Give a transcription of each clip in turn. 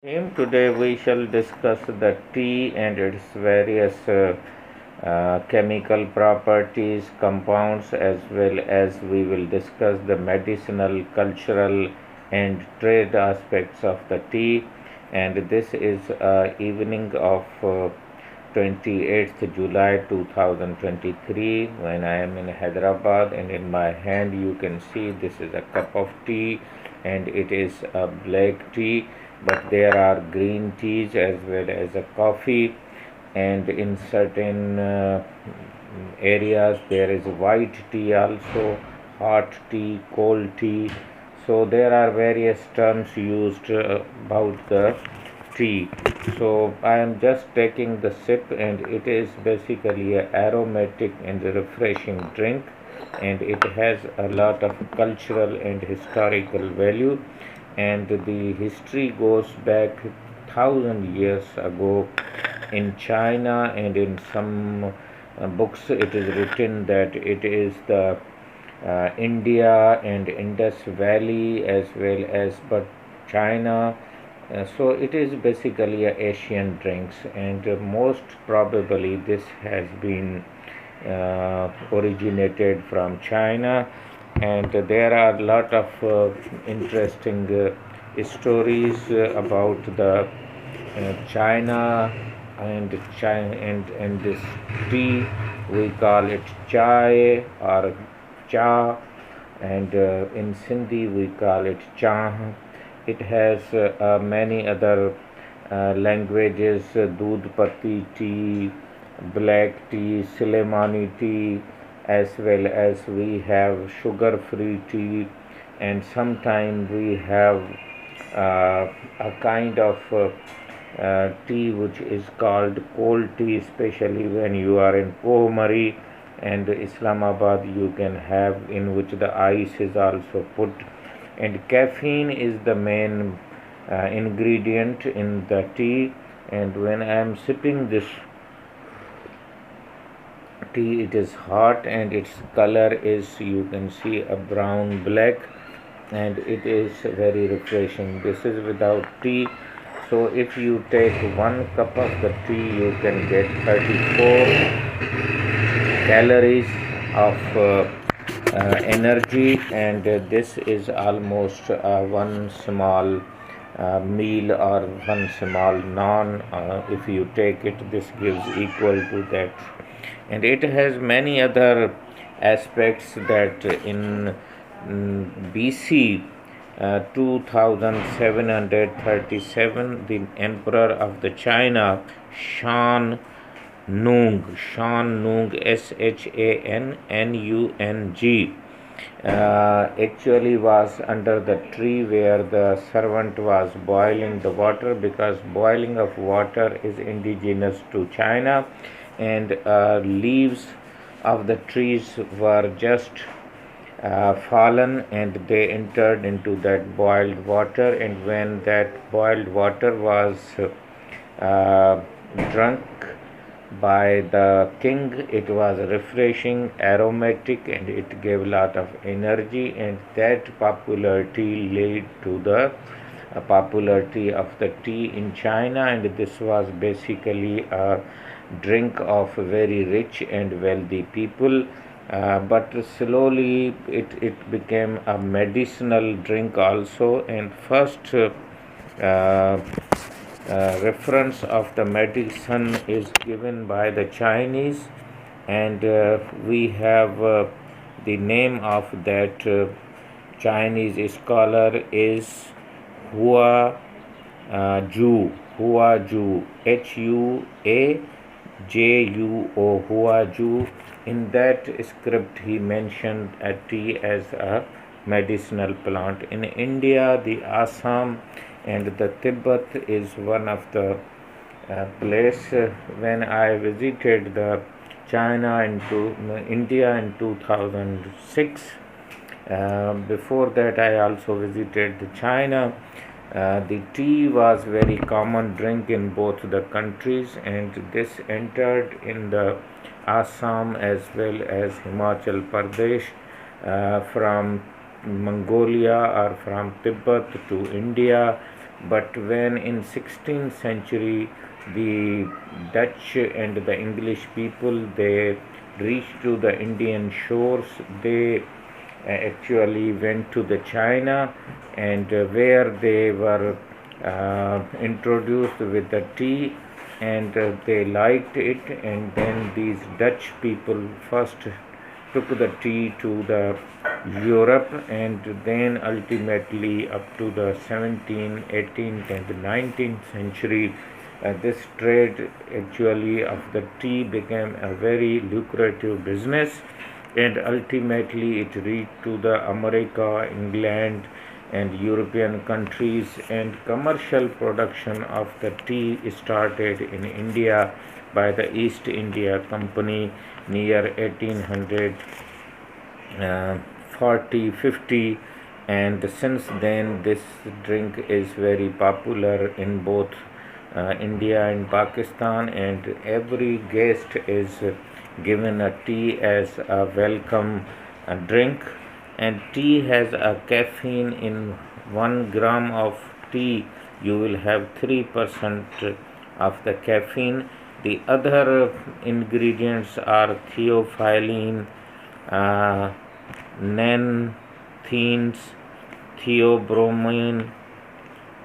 Today we shall discuss the tea and its various chemical properties, compounds, as well as we will discuss the medicinal, cultural, and trade aspects of the tea. And this is evening of 28th July 2023 when I am in Hyderabad, and in my hand you can see this is a cup of tea and it is a black tea, but there are green teas as well as a coffee, and in certain areas there is white tea also, hot tea, cold tea. So there are various terms used about the tea. So I am just taking the sip, and it is basically a aromatic and refreshing drink, and it has a lot of cultural and historical value, and the history goes back 1,000 years ago in China, and in some books it is written that it is the India and Indus Valley as well as but China. So it is basically a Asian drinks, and most probably this has been originated from China, and there are a lot of interesting stories about the China and this tea. We call it chai or cha, and in Sindhi we call it cha. It has many other languages: doodh patti tea, black tea, Silemani tea, as well as we have sugar-free tea, and sometimes we have a kind of tea which is called cold tea, especially when you are in Kohmari and Islamabad, you can have, in which the ice is also put, and caffeine is the main ingredient in the tea. And when I am sipping this tea, it is hot and its color is, you can see, a brown black, and it is very refreshing. This is without tea. So if you take 1 cup of the tea, you can get 34 calories of energy, and this is almost one small meal or one small naan. If you take it, this gives equal to that, and it has many other aspects that in BC 2737, the emperor of the China, Shan Nung, Shanung, actually was under the tree where the servant was boiling the water, because boiling of water is indigenous to China, and leaves of the trees were just fallen, and they entered into that boiled water, and when that boiled water was uh, drunk by the king, it was refreshing, aromatic, and it gave a lot of energy, and that popularity led to the popularity of the tea in China, and this was basically a drink of very rich and wealthy people. But slowly it became a medicinal drink also, and first reference of the medicine is given by the Chinese, and we have the name of that Chinese scholar is Hua Ju, Hua Ju. In that script, he mentioned a tea as a medicinal plant. In India, the Assam and the Tibet is one of the place. When I visited the China into India in 2006, before that I also visited the China. The tea was very common drink in both the countries, and this entered in the Assam as well as Himachal Pradesh from Mongolia or from Tibet to India. But when in 16th century the Dutch and the English people they reached to the Indian shores, they actually went to the China, and where they were introduced with the tea, and they liked it, and then these Dutch people first took the tea to the Europe, and then ultimately up to the 17th, 18th and 19th century this trade actually of the tea became a very lucrative business, and ultimately it reached to the America, England and European countries, and commercial production of the tea started in India by the East India Company near 1840 50, and since then this drink is very popular in both India and Pakistan, and every guest is given a tea as a welcome drink. And tea has a caffeine in 1 gram of tea you will have 3% of the caffeine. The other ingredients are theophylline, nanthenes, theobromine,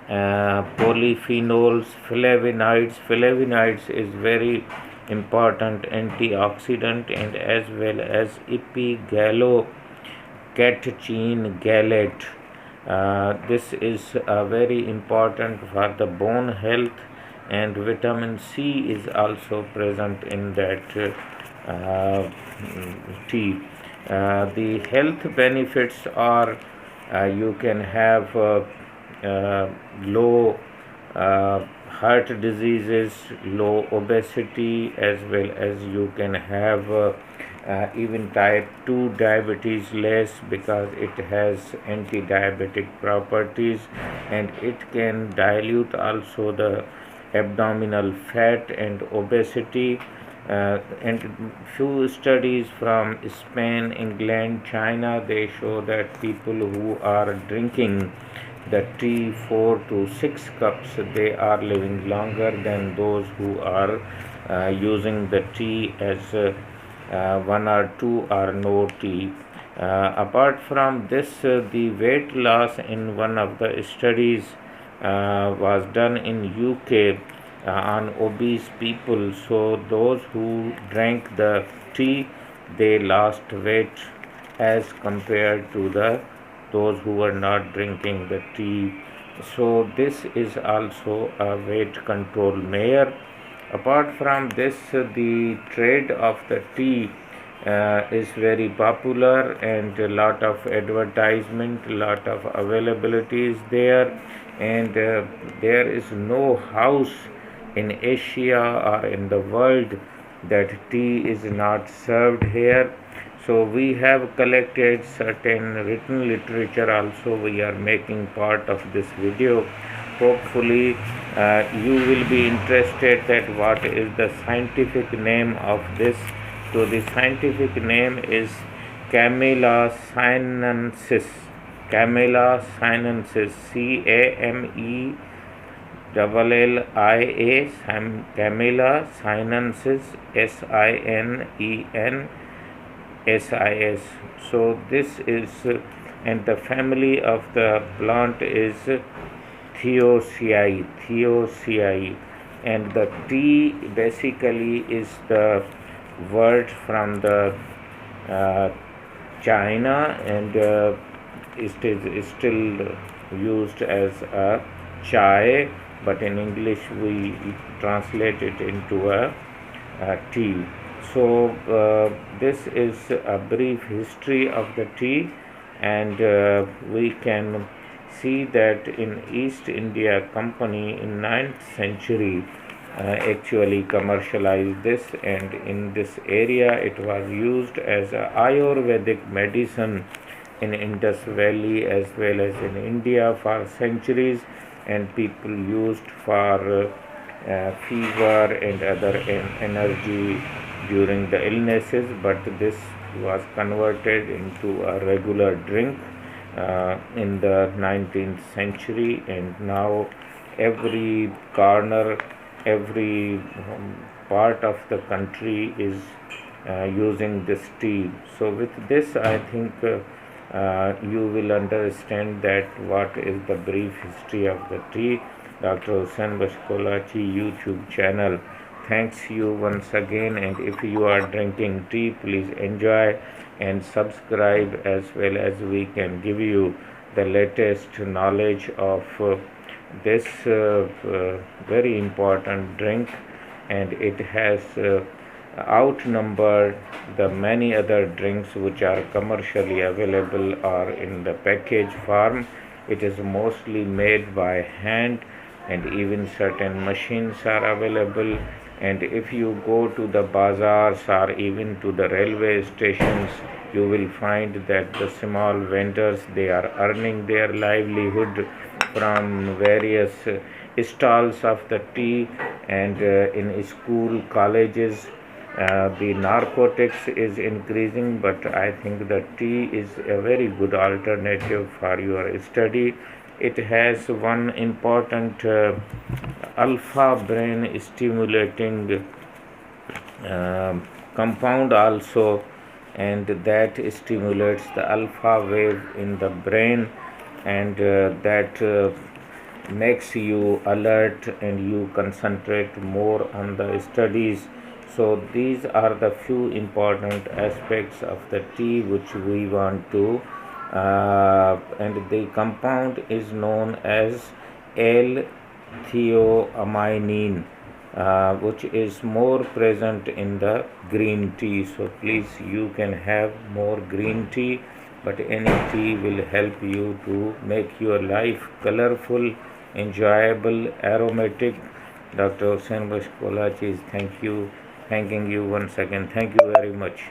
polyphenols, flavonoids. Flavonoids is very important antioxidant, and as well as epigallocatechin gallate. This is very important for the bone health, and vitamin C is also present in that tea. The health benefits are you can have low heart diseases, low obesity, as well as you can have even type 2 diabetes less, because it has anti-diabetic properties, and it can dilute also the abdominal fat and obesity. And few studies from Spain, England, China, they show that people who are drinking the tea 4 to 6 cups, they are living longer than those who are using the tea as 1 or 2 or no tea. Apart from this, the weight loss in one of the studies was done in UK on obese people. So those who drank the tea, they lost weight as compared to those who were not drinking the tea. So this is also a weight control measure. Apart from this, the trade of the tea is very popular, and a lot of advertisement, a lot of availability is there, and there is no house in Asia or in the world that tea is not served here. So we have collected certain written literature also. We are making part of this video. Hopefully you will be interested that what is the scientific name of this. So the scientific name is Camellia sinensis. Camellia sinensis, CAMELLIA, Camellia sinensis, SINENSIS. So this is, and the family of the plant is Theoceae, and the tea basically is the word from the China, and it is still used as a chai, but in English we translate it into a tea. So this is a brief history of the tea, and we can see that in East India Company in 9th century actually commercialized this, and in this area it was used as a Ayourvedic medicine in Indus Valley as well as in India for centuries, and people used for fever and other energy during the illnesses. But this was converted into a regular drink in the 19th century, and now every corner, every part of the country is using this tea. So with this, I think you will understand that what is the brief history of the tea. Dr. Hussain Bashkolachi YouTube channel thanks you once again, and if you are drinking tea, please enjoy and subscribe, as well as we can give you the latest knowledge of this very important drink, and it has outnumbered the many other drinks which are commercially available or in the package form. It is mostly made by hand, and even certain machines are available. And if you go to the bazaars or even to the railway stations, you will find that the small vendors, they are earning their livelihood from various stalls of the tea. And in school, colleges, the narcotics is increasing, but I think the tea is a very good alternative for your study. It has one important alpha brain stimulating compound also, and that stimulates the alpha wave in the brain, and that makes you alert and you concentrate more on the studies. So these are the few important aspects of the tea which we want to and the compound is known as L-theoamine, which is more present in the green tea. So please, you can have more green tea, but any tea will help you to make your life colorful, enjoyable, aromatic. Dr. Hussain Bashkolachi is thanking you once again. Thank you very much.